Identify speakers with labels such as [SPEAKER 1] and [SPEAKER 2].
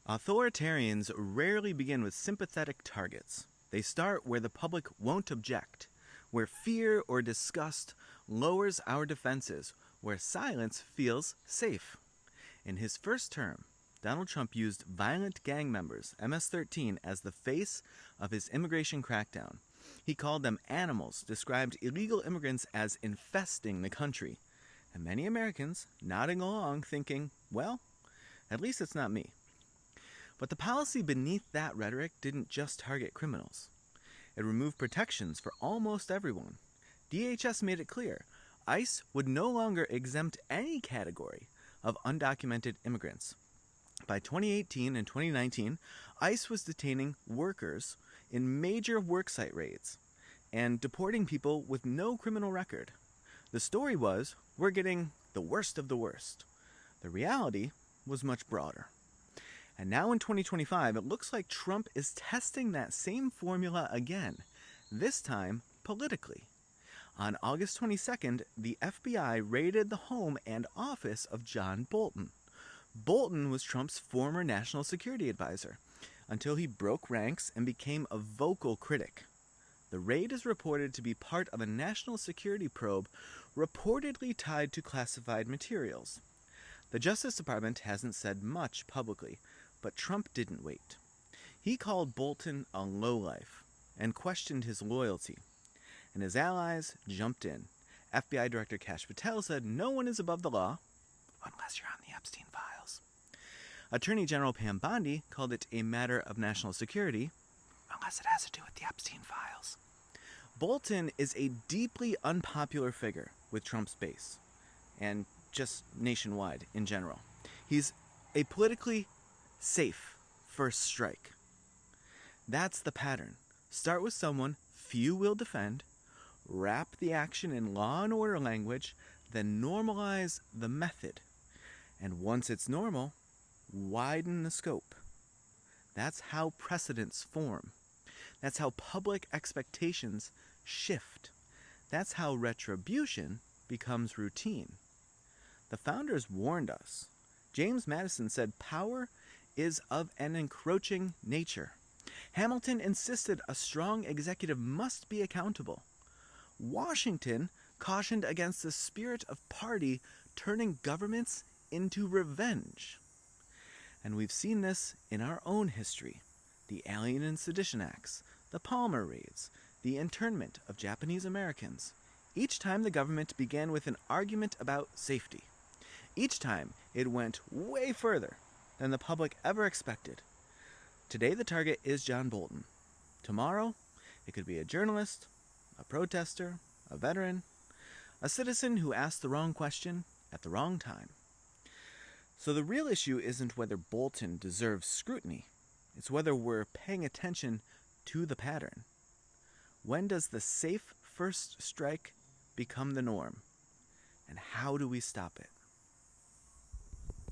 [SPEAKER 1] Authoritarians rarely begin with sympathetic targets. They start where the public won't object, where fear or disgust lowers our defenses, where silence feels safe. In his first term, Donald Trump used violent gang members, MS-13, as the face of his immigration crackdown. He called them animals, described illegal immigrants as infesting the country, and many Americans nodding along thinking, well, at least it's not me. But the policy beneath that rhetoric didn't just target criminals. It removed protections for almost everyone. DHS made it clear ICE would no longer exempt any category of undocumented immigrants. By 2018 and 2019, ICE was detaining workers in major worksite raids and deporting people with no criminal record. The story was, we're getting the worst of the worst. The reality was much broader. And now in 2025, it looks like Trump is testing that same formula again, this time politically. On August 22nd, the FBI raided the home and office of John Bolton. Bolton was Trump's former national security advisor, until he broke ranks and became a vocal critic. The raid is reported to be part of a national security probe reportedly tied to classified materials. The Justice Department hasn't said much publicly, but Trump didn't wait. He called Bolton a lowlife and questioned his loyalty, and his allies jumped in. FBI Director Kash Patel said no one is above the law unless you're on the Epstein files. Attorney General Pam Bondi called it a matter of national security unless it has to do with the Epstein files. Bolton is a deeply unpopular figure with Trump's base and just nationwide in general. He's a politically safe first strike. That's the pattern. Start with someone few will defend, wrap the action in law and order language, then normalize the method. And once it's normal, widen the scope. That's how precedents form. That's how public expectations shift. That's how retribution becomes routine. The founders warned us. James Madison said power is of an encroaching nature. Hamilton insisted a strong executive must be accountable. Washington cautioned against the spirit of party turning governments into revenge. And we've seen this in our own history. The Alien and Sedition Acts, the Palmer raids, the internment of Japanese Americans. Each time the government began with an argument about safety. Each time it went way further than the public ever expected. Today the target is John Bolton. Tomorrow it could be a journalist, a protester, a veteran, a citizen who asked the wrong question at the wrong time. So the real issue isn't whether Bolton deserves scrutiny. It's whether we're paying attention to the pattern. When does the safe first strike become the norm? And how do we stop it?